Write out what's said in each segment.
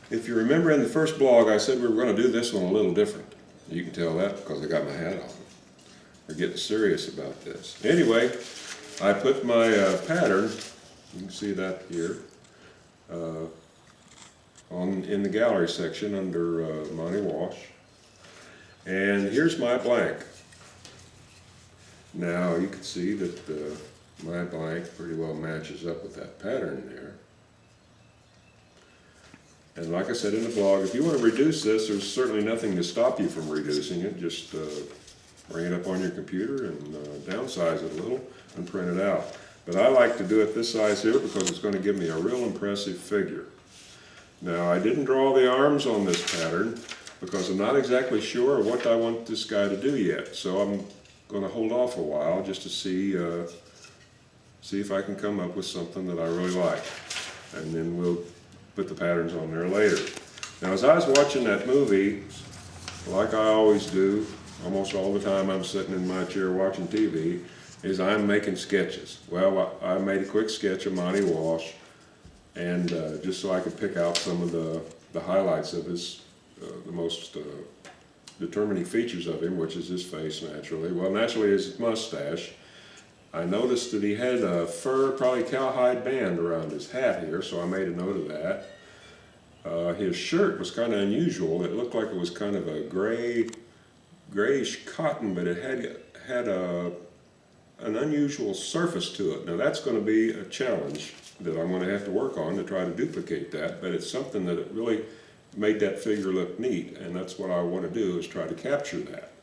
If you remember in the first blog, I said we were going to do this one a little different. You can tell that because I got my hat on. We're getting serious about this. Anyway, I put my pattern, you can see that here, in the gallery section under Monte Walsh. And here's my blank. Now you can see that my blank pretty well matches up with that pattern there. And like I said in the blog, if you want to reduce this, there's certainly nothing to stop you from reducing it. Just bring it up on your computer and downsize it a little and print it out. But I like to do it this size here because it's going to give me a real impressive figure. Now I didn't draw the arms on this pattern because I'm not exactly sure what I want this guy to do yet. So I'm going to hold off a while just to see if I can come up with something that I really like. And then we'll put the patterns on there later. Now as I was watching that movie, like I always do, almost all the time I'm sitting in my chair watching TV, is I'm making sketches. Well, I made a quick sketch of Monte Walsh, and just so I could pick out some of the highlights of his, the most determining features of him, which is his face naturally. Well, naturally his mustache. I noticed that he had a fur, probably cowhide band around his hat here, so I made a note of that. His shirt was kind of unusual. It looked like it was kind of a grayish cotton, but it had an unusual surface to it. Now that's going to be a challenge that I'm going to have to work on to try to duplicate that, but it's something that it really made that figure look neat, and that's what I want to do, is try to capture that.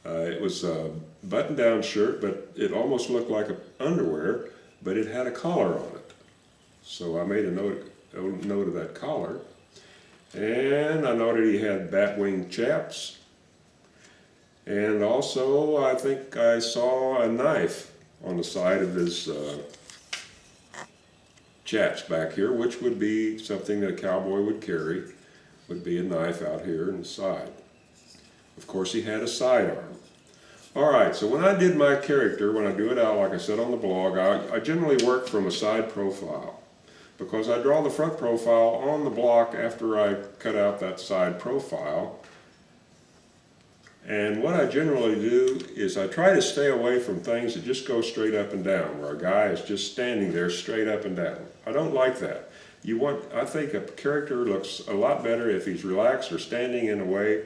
It was a button-down shirt, but it almost looked like underwear, but it had a collar on it. So I made a note of that collar. And I noted he had bat-winged chaps. And also, I think I saw a knife on the side of his chaps back here, which would be something that a cowboy would carry, would be a knife out here in the side. Of course, he had a sidearm. All right, so when I did my character, when I do it out, like I said on the blog, I generally work from a side profile, because I draw the front profile on the block after I cut out that side profile. And what I generally do is I try to stay away from things that just go straight up and down, where a guy is just standing there straight up and down. I don't like that. I think a character looks a lot better if he's relaxed or standing in a way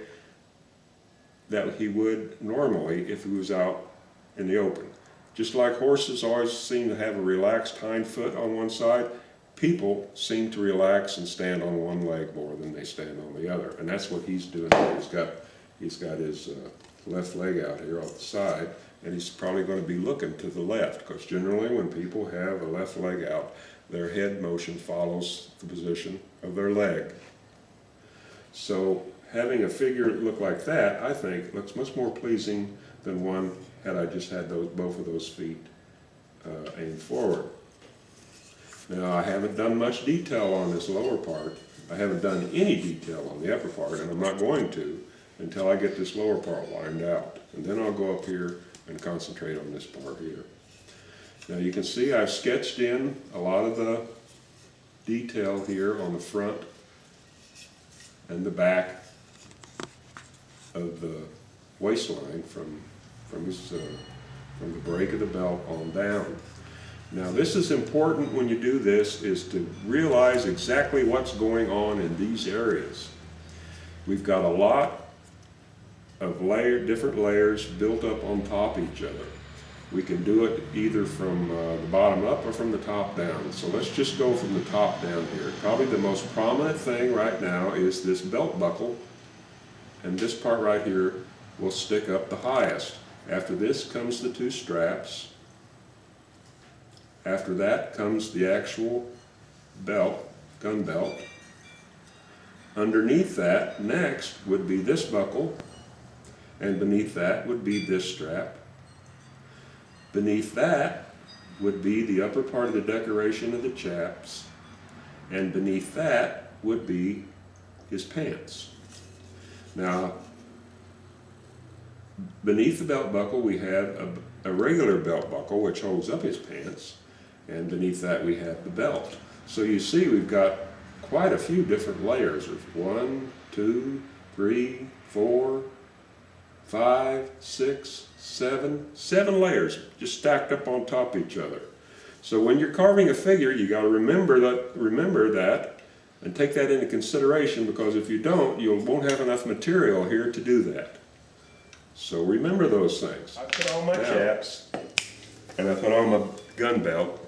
that he would normally if he was out in the open. Just like horses always seem to have a relaxed hind foot on one side, people seem to relax and stand on one leg more than they stand on the other. And that's what he's doing here. He's got his left leg out here off the side, and he's probably going to be looking to the left, because generally when people have a left leg out, their head motion follows the position of their leg. So having a figure look like that, I think, looks much more pleasing than one had I just had both of those feet aimed forward. Now, I haven't done much detail on this lower part. I haven't done any detail on the upper part, and I'm not going to until I get this lower part lined out. And then I'll go up here and concentrate on this part here. Now you can see I've sketched in a lot of the detail here on the front and the back of the waistline from the break of the belt on down. Now this is important when you do this, is to realize exactly what's going on in these areas. We've got a lot of different layers built up on top of each other. We can do it either from the bottom up or from the top down. So let's just go from the top down here. Probably the most prominent thing right now is this belt buckle, and this part right here will stick up the highest. After this comes the two straps. After that comes the actual belt, gun belt. Underneath that, next, would be this buckle, and beneath that would be this strap. Beneath that would be the upper part of the decoration of the chaps, and beneath that would be his pants. Now, beneath the belt buckle we have a regular belt buckle which holds up his pants, and beneath that we have the belt. So you see we've got quite a few different layers. There's 1, 2, 3, 4, 5, 6, 7 layers just stacked up on top of each other. So when you're carving a figure, you got to remember that and take that into consideration, because if you don't, you won't have enough material here to do that. So remember those things. I put on my chaps and I put on my gun belt.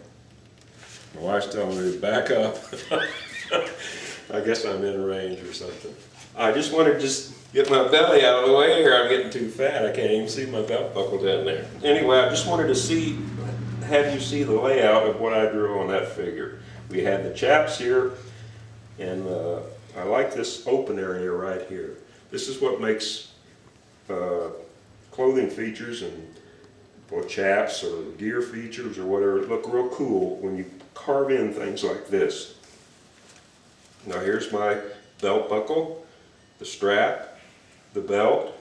My wife's telling me to back up. I guess I'm in range or something. I just want to get my belly out of the way here. I'm getting too fat. I can't even see my belt buckle down there. Anyway, I just wanted to have you see the layout of what I drew on that figure. We had the chaps here, and I like this open area right here. This is what makes clothing features and chaps or gear features or whatever look real cool when you carve in things like this. Now here's my belt buckle, the strap, the belt,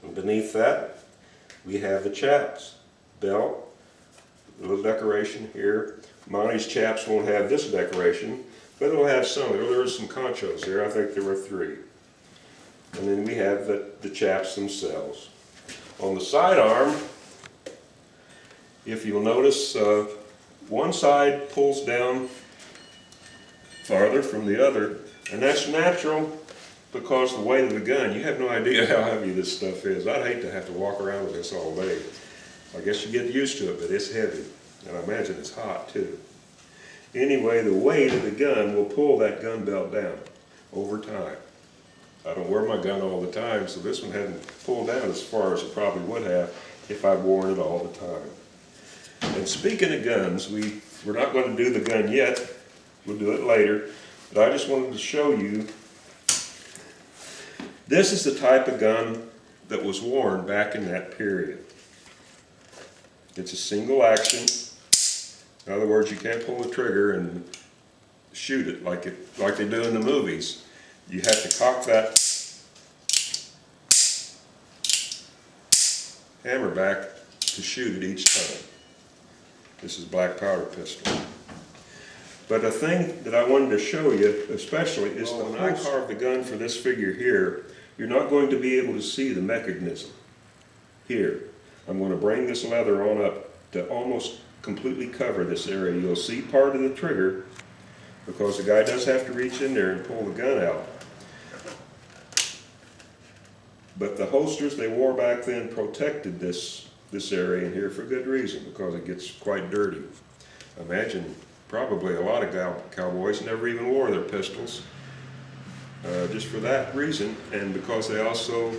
and beneath that we have the chaps, belt, a little decoration here. Monte's chaps won't have this decoration, but it'll have some. There were some conchos there. I think there were 3. And then we have the chaps themselves. On the sidearm, if you'll notice, one side pulls down farther from the other, and that's natural because the weight of the gun. You have no idea how heavy this stuff is. I'd hate to have to walk around with this all day. I guess you get used to it, but it's heavy, and I imagine it's hot too. Anyway, the weight of the gun will pull that gun belt down over time. I don't wear my gun all the time, so this one hadn't pulled down as far as it probably would have if I'd worn it all the time. And speaking of guns, we're not going to do the gun yet. We'll do it later. But I just wanted to show you, this is the type of gun that was worn back in that period. It's a single action. In other words, you can't pull the trigger and shoot it like they do in the movies. You have to cock that hammer back to shoot it each time. This is black powder pistol. But the thing that I wanted to show you especially is that when I carve the gun for this figure here, you're not going to be able to see the mechanism here. I'm going to bring this leather on up to almost completely cover this area. You'll see part of the trigger because the guy does have to reach in there and pull the gun out. But the holsters they wore back then protected this area in here for good reason, because it gets quite dirty. Imagine probably a lot of cowboys never even wore their pistols just for that reason, and because they also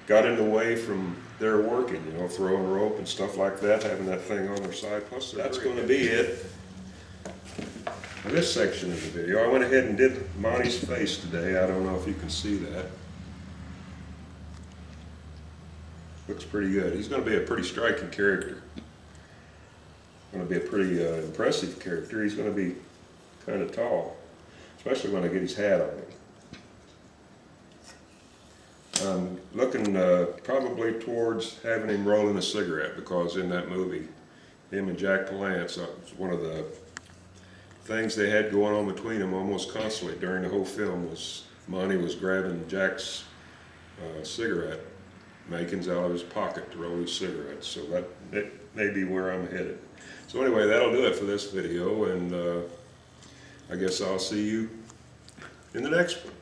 got in the way from their working, you know, throwing rope and stuff like that, having that thing on their side. Plus, that's going to be it for this section of the video. I went ahead and did Monte's face today. I don't know if you can see that. Looks pretty good. He's going to be a pretty striking character. Going to be a pretty impressive character. He's going to be kind of tall, especially when I get his hat on him. I'm looking probably towards having him rolling a cigarette, because in that movie, him and Jack Palance, one of the things they had going on between them almost constantly during the whole film was Monte was grabbing Jack's cigarette makings out of his pocket to roll his cigarettes. So that may be where I'm headed. So anyway, that'll do it for this video, and I guess I'll see you in the next one.